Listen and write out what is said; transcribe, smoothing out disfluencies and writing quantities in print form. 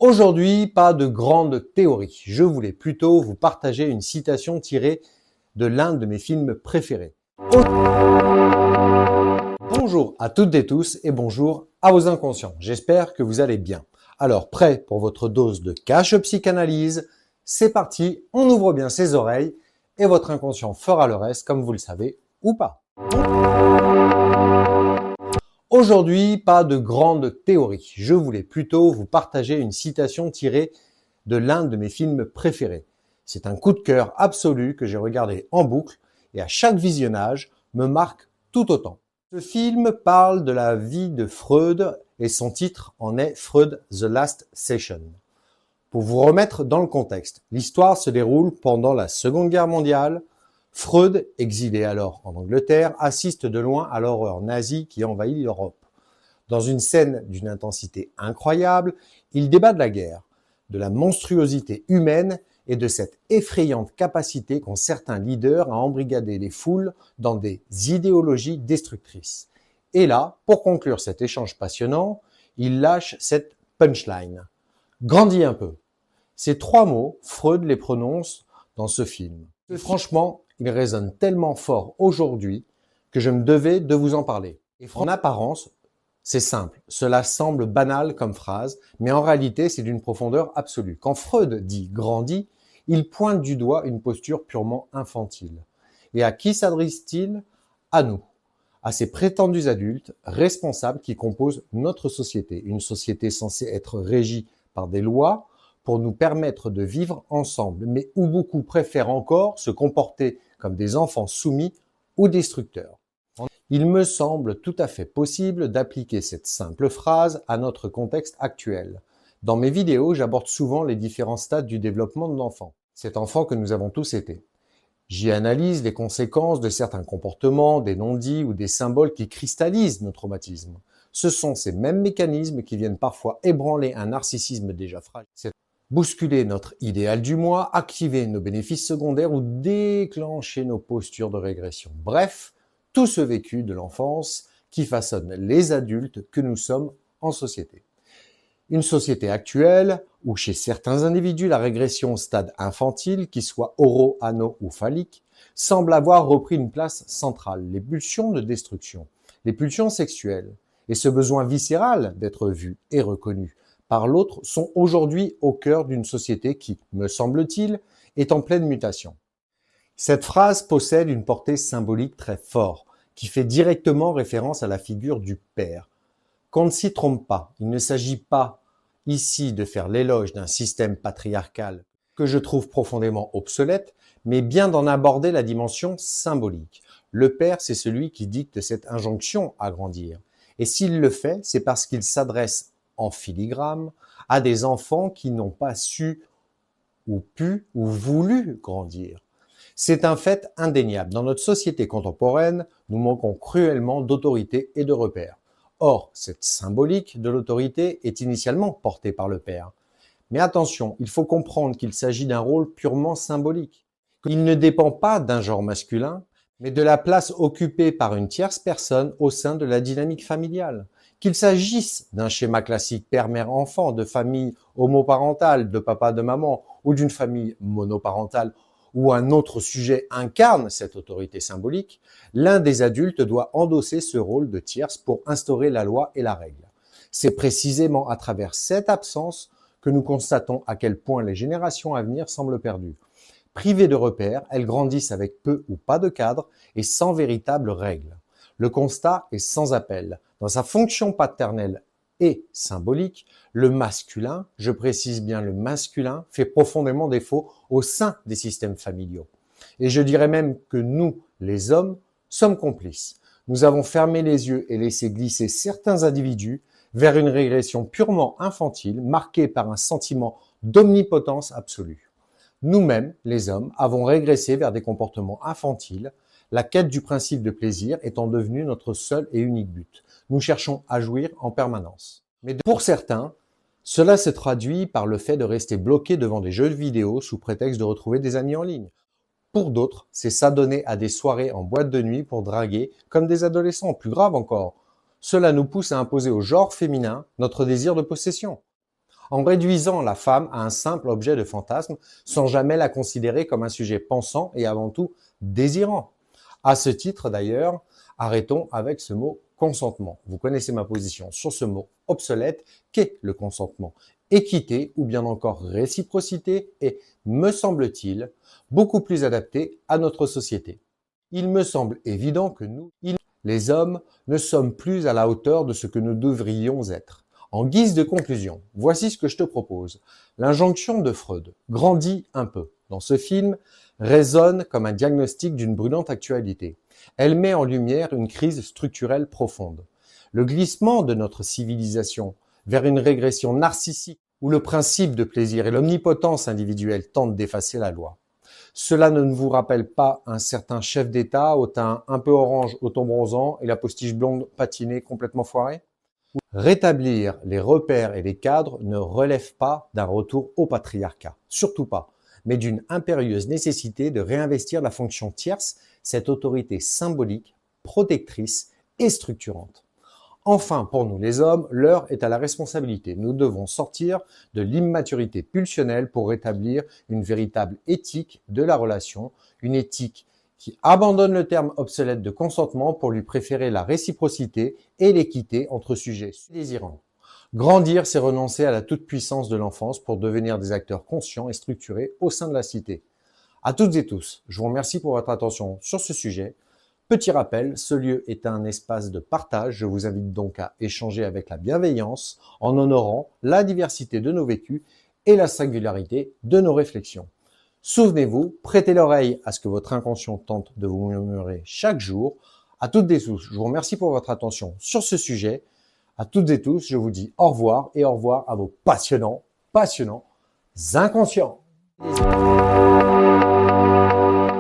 Aujourd'hui, pas de grande théorie. Je voulais plutôt vous partager une citation tirée de l'un de mes films préférés. Bonjour à toutes et tous et bonjour à vos inconscients. J'espère que vous allez bien. Alors, prêt pour votre dose de cache psychanalyse? C'est parti, on ouvre bien ses oreilles et votre inconscient fera le reste comme vous le savez ou pas. Aujourd'hui, pas de grande théorie. Je voulais plutôt vous partager une citation tirée de l'un de mes films préférés. C'est un coup de cœur absolu que j'ai regardé en boucle et à chaque visionnage me marque tout autant. Ce film parle de la vie de Freud et son titre en est Freud The Last Session. Pour vous remettre dans le contexte, l'histoire se déroule pendant la Seconde Guerre mondiale. Freud, exilé alors en Angleterre, assiste de loin à l'horreur nazie qui envahit l'Europe. Dans une scène d'une intensité incroyable, il débat de la guerre, de la monstruosité humaine et de cette effrayante capacité qu'ont certains leaders à embrigader les foules dans des idéologies destructrices. Et là, pour conclure cet échange passionnant, il lâche cette punchline. Grandis un peu. Ces trois mots, Freud les prononce dans ce film. Et franchement, ils résonnent tellement fort aujourd'hui que je me devais de vous en parler. Et en apparence, c'est simple, cela semble banal comme phrase, mais en réalité, c'est d'une profondeur absolue. Quand Freud dit « grandis », il pointe du doigt une posture purement infantile. Et à qui s'adresse-t-il? À nous, à ces prétendus adultes responsables qui composent notre société, une société censée être régie par des lois pour nous permettre de vivre ensemble, mais où beaucoup préfèrent encore se comporter comme des enfants soumis ou destructeurs. Il me semble tout à fait possible d'appliquer cette simple phrase à notre contexte actuel. Dans mes vidéos, j'aborde souvent les différents stades du développement de l'enfant, cet enfant que nous avons tous été. J'y analyse les conséquences de certains comportements, des non-dits ou des symboles qui cristallisent nos traumatismes. Ce sont ces mêmes mécanismes qui viennent parfois ébranler un narcissisme déjà fragile, bousculer notre idéal du moi, activer nos bénéfices secondaires ou déclencher nos postures de régression. Bref, tout ce vécu de l'enfance qui façonne les adultes que nous sommes en société. Une société actuelle où chez certains individus la régression au stade infantile, qu'il soit oro, ano ou phallique, semble avoir repris une place centrale. Les pulsions de destruction, les pulsions sexuelles et ce besoin viscéral d'être vu et reconnu par l'autre sont aujourd'hui au cœur d'une société qui, me semble-t-il, est en pleine mutation. Cette phrase possède une portée symbolique très forte, qui fait directement référence à la figure du père. Qu'on ne s'y trompe pas, il ne s'agit pas ici de faire l'éloge d'un système patriarcal que je trouve profondément obsolète, mais bien d'en aborder la dimension symbolique. Le père, c'est celui qui dicte cette injonction à grandir. Et s'il le fait, c'est parce qu'il s'adresse en filigrane à des enfants qui n'ont pas su ou pu ou voulu grandir. C'est un fait indéniable. Dans notre société contemporaine, nous manquons cruellement d'autorité et de repères. Or, cette symbolique de l'autorité est initialement portée par le père. Mais attention, il faut comprendre qu'il s'agit d'un rôle purement symbolique. Il ne dépend pas d'un genre masculin, mais de la place occupée par une tierce personne au sein de la dynamique familiale. Qu'il s'agisse d'un schéma classique père-mère-enfant, de famille homoparentale, de papa, de maman, ou d'une famille monoparentale, où un autre sujet incarne cette autorité symbolique, l'un des adultes doit endosser ce rôle de tierce pour instaurer la loi et la règle. C'est précisément à travers cette absence que nous constatons à quel point les générations à venir semblent perdues. Privées de repères, elles grandissent avec peu ou pas de cadre et sans véritable règle. Le constat est sans appel. Dans sa fonction paternelle et symbolique, le masculin, je précise bien le masculin, fait profondément défaut au sein des systèmes familiaux. Et je dirais même que nous, les hommes, sommes complices. Nous avons fermé les yeux et laissé glisser certains individus vers une régression purement infantile, marquée par un sentiment d'omnipotence absolue. Nous-mêmes, les hommes, avons régressé vers des comportements infantiles, la quête du principe de plaisir étant devenue notre seul et unique but. Nous cherchons à jouir en permanence. Mais pour certains, cela se traduit par le fait de rester bloqué devant des jeux vidéo sous prétexte de retrouver des amis en ligne. Pour d'autres, c'est s'adonner à des soirées en boîte de nuit pour draguer, comme des adolescents, plus grave encore. Cela nous pousse à imposer au genre féminin notre désir de possession. en réduisant la femme à un simple objet de fantasme sans jamais la considérer comme un sujet pensant et avant tout désirant. À ce titre d'ailleurs, arrêtons avec ce mot consentement. Vous connaissez ma position sur ce mot obsolète qu'est le consentement. Équité ou bien encore réciprocité est, me semble-t-il, beaucoup plus adapté à notre société. Il me semble évident que nous, les hommes, ne sommes plus à la hauteur de ce que nous devrions être. En guise de conclusion, voici ce que je te propose. L'injonction de Freud, grandit un peu, dans ce film, résonne comme un diagnostic d'une brûlante actualité. Elle met en lumière une crise structurelle profonde. Le glissement de notre civilisation vers une régression narcissique où le principe de plaisir et l'omnipotence individuelle tentent d'effacer la loi. Cela ne vous rappelle pas un certain chef d'État au teint un peu orange au ton bronzant et la postiche blonde patinée complètement foirée? Rétablir les repères et les cadres ne relève pas d'un retour au patriarcat, surtout pas, mais d'une impérieuse nécessité de réinvestir la fonction tierce, cette autorité symbolique, protectrice et structurante. Enfin, pour nous les hommes, l'heure est à la responsabilité. Nous devons sortir de l'immaturité pulsionnelle pour rétablir une véritable éthique de la relation, une éthique qui abandonne le terme obsolète de consentement pour lui préférer la réciprocité et l'équité entre sujets désirants. Grandir, c'est renoncer à la toute-puissance de l'enfance pour devenir des acteurs conscients et structurés au sein de la cité. À toutes et tous, je vous remercie pour votre attention sur ce sujet. Petit rappel, ce lieu est un espace de partage. Je vous invite donc à échanger avec la bienveillance en honorant la diversité de nos vécus et la singularité de nos réflexions. Souvenez-vous, prêtez l'oreille à ce que votre inconscient tente de vous murmurer chaque jour. À toutes et tous, je vous remercie pour votre attention sur ce sujet. À toutes et tous, je vous dis au revoir et au revoir à vos passionnants inconscients.